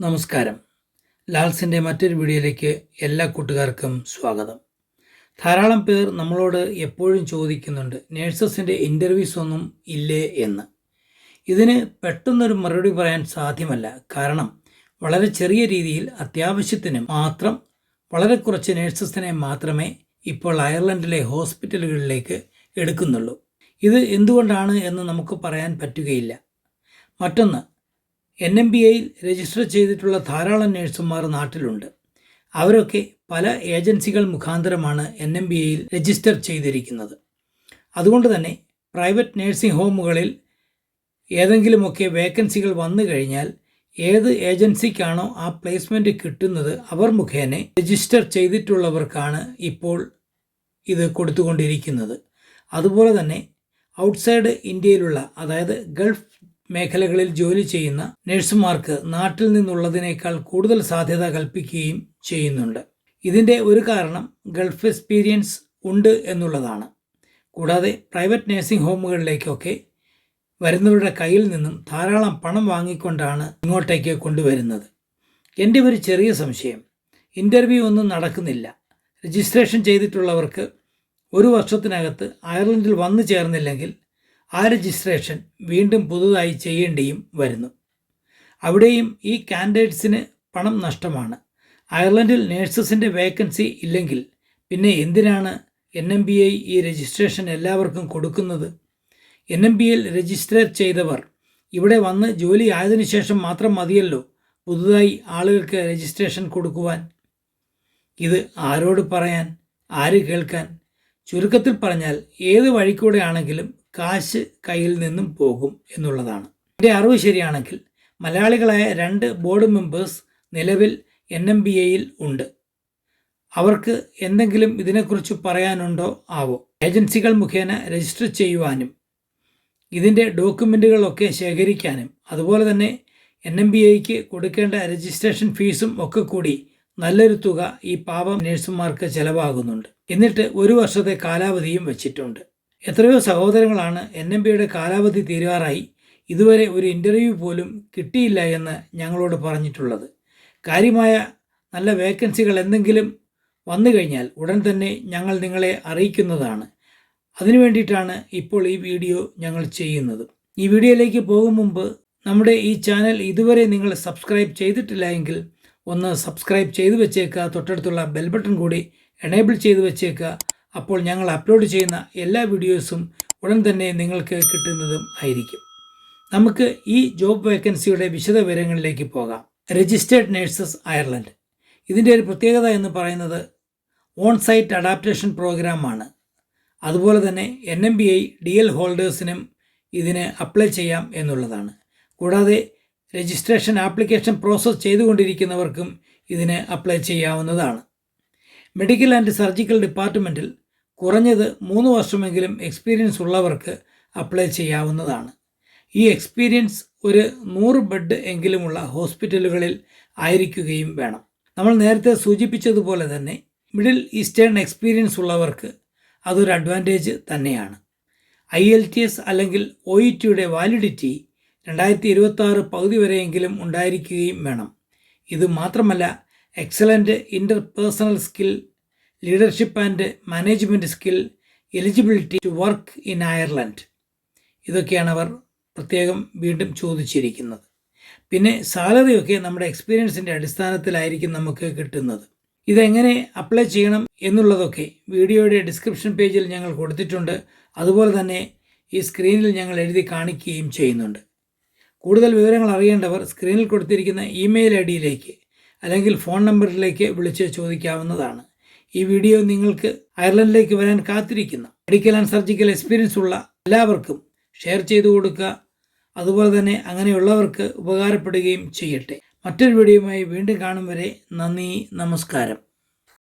നമസ്കാരം. ലാൽസിൻ്റെ മറ്റൊരു വീഡിയോയിലേക്ക് എല്ലാ കൂട്ടുകാർക്കും സ്വാഗതം. ധാരാളം പേർ നമ്മളോട് എപ്പോഴും ചോദിക്കുന്നുണ്ട്, നേഴ്സസിൻ്റെ ഇൻ്റർവ്യൂസ് ഒന്നും ഇല്ലേ എന്ന്. ഇതിന് പെട്ടെന്നൊരു മറുപടി പറയാൻ സാധ്യമല്ല. കാരണം വളരെ ചെറിയ രീതിയിൽ അത്യാവശ്യത്തിന് മാത്രം വളരെ കുറച്ച് നേഴ്സസിനെ മാത്രമേ ഇപ്പോൾ അയർലൻഡിലെ ഹോസ്പിറ്റലുകളിലേക്ക് എടുക്കുന്നുള്ളൂ. ഇത് എന്തുകൊണ്ടാണ് എന്ന് നമുക്ക് പറയാൻ പറ്റുകയില്ല. മറ്റൊന്ന്, NMBAയിൽ രജിസ്റ്റർ ചെയ്തിട്ടുള്ള ധാരാളം നേഴ്സുമാർ നാട്ടിലുണ്ട്. അവരൊക്കെ പല ഏജൻസികൾ മുഖാന്തരമാണ് NMBAയിൽ രജിസ്റ്റർ ചെയ്തിരിക്കുന്നത്. അതുകൊണ്ട് തന്നെ പ്രൈവറ്റ് നേഴ്സിംഗ് ഹോമുകളിൽ ഏതെങ്കിലുമൊക്കെ വേക്കൻസികൾ വന്നു കഴിഞ്ഞാൽ ഏത് ഏജൻസിക്കാണോ ആ പ്ലേസ്മെൻറ്റ് കിട്ടുന്നത് അവർ മുഖേന രജിസ്റ്റർ ചെയ്തിട്ടുള്ളവർക്കാണ് ഇപ്പോൾ ഇത് കൊടുത്തുകൊണ്ടിരിക്കുന്നത്. അതുപോലെ തന്നെ ഔട്ട്സൈഡ് ഇന്ത്യയിലുള്ള, അതായത് ഗൾഫ് മേഖലകളിൽ ജോലി ചെയ്യുന്ന നഴ്സുമാർക്ക് നാട്ടിൽ നിന്നുള്ളതിനേക്കാൾ കൂടുതൽ സാധ്യത കൽപ്പിക്കുകയും ചെയ്യുന്നുണ്ട്. ഇതിൻ്റെ ഒരു കാരണം ഗൾഫ് എക്സ്പീരിയൻസ് ഉണ്ട് എന്നുള്ളതാണ്. കൂടാതെ പ്രൈവറ്റ് നഴ്സിംഗ് ഹോമുകളിലേക്കൊക്കെ വരുന്നവരുടെ കയ്യിൽ നിന്നും ധാരാളം പണം വാങ്ങിക്കൊണ്ടാണ് ഇങ്ങോട്ടേക്ക് കൊണ്ടുവരുന്നത്. എൻ്റെ ഒരു ചെറിയ സംശയം, ഇൻ്റർവ്യൂ ഒന്നും നടക്കുന്നില്ല. രജിസ്ട്രേഷൻ ചെയ്തിട്ടുള്ളവർക്ക് ഒരു വർഷത്തിനകത്ത് അയർലൻഡിൽ വന്നു ചേർന്നില്ലെങ്കിൽ ആ രജിസ്ട്രേഷൻ വീണ്ടും പുതുതായി ചെയ്യേണ്ടിയും വരുന്നു. അവിടെയും ഈ കാൻഡിഡേറ്റ്സിന് പണം നഷ്ടമാണ്. അയർലൻഡിൽ നേഴ്സസിൻ്റെ വേക്കൻസി ഇല്ലെങ്കിൽ പിന്നെ എന്തിനാണ് NMBA ഈ രജിസ്ട്രേഷൻ എല്ലാവർക്കും കൊടുക്കുന്നത്? NMBAയിൽ രജിസ്റ്റർ ചെയ്തവർ ഇവിടെ വന്ന് ജോലി ആയതിനു ശേഷം മാത്രം മതിയല്ലോ പുതുതായി ആളുകൾക്ക് രജിസ്ട്രേഷൻ കൊടുക്കുവാൻ. ഇത് ആരോട് പറയാൻ, ആര് കേൾക്കാൻ? ചുരുക്കത്തിൽ പറഞ്ഞാൽ ഏത് വഴിക്കൂടെ ആണെങ്കിലും കാശ് കയ്യിൽ നിന്നും പോകും എന്നുള്ളതാണ്. എൻ്റെ അറിവ് ശരിയാണെങ്കിൽ മലയാളികളായ 2 ബോർഡ് മെമ്പേഴ്സ് നിലവിൽ NMBAയിൽ ഉണ്ട്. അവർക്ക് എന്തെങ്കിലും ഇതിനെക്കുറിച്ച് പറയാനുണ്ടോ ആവോ? ഏജൻസികൾ മുഖേന രജിസ്റ്റർ ചെയ്യുവാനും ഇതിൻ്റെ ഡോക്യുമെൻറ്റുകളൊക്കെ ശേഖരിക്കാനും അതുപോലെ തന്നെ NMBAയ്ക്ക് കൊടുക്കേണ്ട രജിസ്ട്രേഷൻ ഫീസും ഒക്കെ കൂടി നല്ലൊരു തുക ഈ പാവം നേഴ്സുമാർക്ക് ചിലവാകുന്നുണ്ട്. എന്നിട്ട് 1 വർഷത്തെ കാലാവധിയും വെച്ചിട്ടുണ്ട്. എത്രയോ സഹോദരങ്ങളാണ് NMBAയുടെ കാലാവധി തീരാറായി ഇതുവരെ ഒരു ഇൻ്റർവ്യൂ പോലും കിട്ടിയില്ല എന്ന് ഞങ്ങളോട് പറഞ്ഞിട്ടുള്ളത്. കാര്യമായ നല്ല വേക്കൻസികൾ എന്തെങ്കിലും വന്നു കഴിഞ്ഞാൽ ഉടൻ തന്നെ ഞങ്ങൾ നിങ്ങളെ അറിയിക്കുന്നതാണ്. അതിനു വേണ്ടിയിട്ടാണ് ഇപ്പോൾ ഈ വീഡിയോ ഞങ്ങൾ ചെയ്യുന്നത്. ഈ വീഡിയോയിലേക്ക് പോകും മുമ്പ് നമ്മുടെ ഈ ചാനൽ ഇതുവരെ നിങ്ങൾ സബ്സ്ക്രൈബ് ചെയ്തിട്ടില്ല എങ്കിൽ ഒന്ന് സബ്സ്ക്രൈബ് ചെയ്തു വെച്ചേക്കുക. തൊട്ടടുത്തുള്ള ബെൽ ബട്ടൺ കൂടി എനേബിൾ ചെയ്തു വെച്ചേക്കുക. അപ്പോൾ ഞങ്ങൾ അപ്ലോഡ് ചെയ്യുന്ന എല്ലാ വീഡിയോസും ഉടൻ തന്നെ നിങ്ങൾക്ക് കിട്ടുന്നതും ആയിരിക്കും. നമുക്ക് ഈ ജോബ് വേക്കൻസിയുടെ വിശദവിവരങ്ങളിലേക്ക് പോകാം. രജിസ്റ്റേർഡ് നേഴ്സസ് അയർലൻഡ്, ഇതിൻ്റെ ഒരു പ്രത്യേകത എന്ന് പറയുന്നത് ഓൺ സൈറ്റ് അഡാപ്റ്റേഷൻ പ്രോഗ്രാമാണ്. അതുപോലെ തന്നെ NMBA DL ഹോൾഡേഴ്സിനും ഇതിന് അപ്ലൈ ചെയ്യാം എന്നുള്ളതാണ്. കൂടാതെ രജിസ്ട്രേഷൻ ആപ്ലിക്കേഷൻ പ്രോസസ്സ് ചെയ്തുകൊണ്ടിരിക്കുന്നവർക്കും ഇതിന് അപ്ലൈ ചെയ്യാവുന്നതാണ്. മെഡിക്കൽ ആൻഡ് സർജിക്കൽ ഡിപ്പാർട്ട്മെൻറ്റിൽ കുറഞ്ഞത് 3 വർഷമെങ്കിലും എക്സ്പീരിയൻസ് ഉള്ളവർക്ക് അപ്ലൈ ചെയ്യാവുന്നതാണ്. ഈ എക്സ്പീരിയൻസ് ഒരു 100 ബെഡ് എങ്കിലുമുള്ള ഹോസ്പിറ്റലുകളിൽ ആയിരിക്കുകയും വേണം. നമ്മൾ നേരത്തെ സൂചിപ്പിച്ചതുപോലെ തന്നെ മിഡിൽ ഈസ്റ്റേൺ എക്സ്പീരിയൻസ് ഉള്ളവർക്ക് അതൊരു അഡ്വാൻറ്റേജ് തന്നെയാണ്. IELTS അല്ലെങ്കിൽ OETയുടെ വാലിഡിറ്റി 2026 പകുതി വരെയെങ്കിലും ഉണ്ടായിരിക്കുകയും വേണം. ഇത് മാത്രമല്ല, excellent interpersonal skill, leadership and management skill, eligibility to work in Ireland, ഇതൊക്കെയാണ് അവർ പ്രത്യേകം വീണ്ടും ചോദിച്ചിരിക്കുന്നത്. പിന്നെ സാലറിയൊക്കെ നമ്മുടെ എക്സ്പീരിയൻസിൻ്റെ അടിസ്ഥാനത്തിലായിരിക്കും നമുക്ക് കിട്ടുന്നത്. ഇതെങ്ങനെ അപ്ലൈ ചെയ്യണം എന്നുള്ളതൊക്കെ വീഡിയോയുടെ ഡിസ്ക്രിപ്ഷൻ പേജിൽ ഞങ്ങൾ കൊടുത്തിട്ടുണ്ട്. അതുപോലെ തന്നെ ഈ സ്ക്രീനിൽ ഞങ്ങൾ എഴുതി കാണിക്കുകയും ചെയ്യുന്നുണ്ട്. കൂടുതൽ വിവരങ്ങൾ അറിയേണ്ടവർ സ്ക്രീനിൽ കൊടുത്തിരിക്കുന്ന ഇമെയിൽ ID അല്ലെങ്കിൽ ഫോൺ നമ്പറിലേക്ക് വിളിച്ച് ചോദിക്കാവുന്നതാണ്. ഈ വീഡിയോ നിങ്ങൾക്ക് അയർലൻഡിലേക്ക് വരാൻ കാത്തിരിക്കുന്ന മെഡിക്കൽ ആൻഡ് സർജിക്കൽ എക്സ്പീരിയൻസ് ഉള്ള എല്ലാവർക്കും ഷെയർ ചെയ്തു കൊടുക്കുക. അതുപോലെ തന്നെ അങ്ങനെയുള്ളവർക്ക് ഉപകാരപ്പെടുകയും ചെയ്യട്ടെ. മറ്റൊരു വീഡിയോയുമായി വീണ്ടും കാണും വരെ നന്ദി, നമസ്കാരം.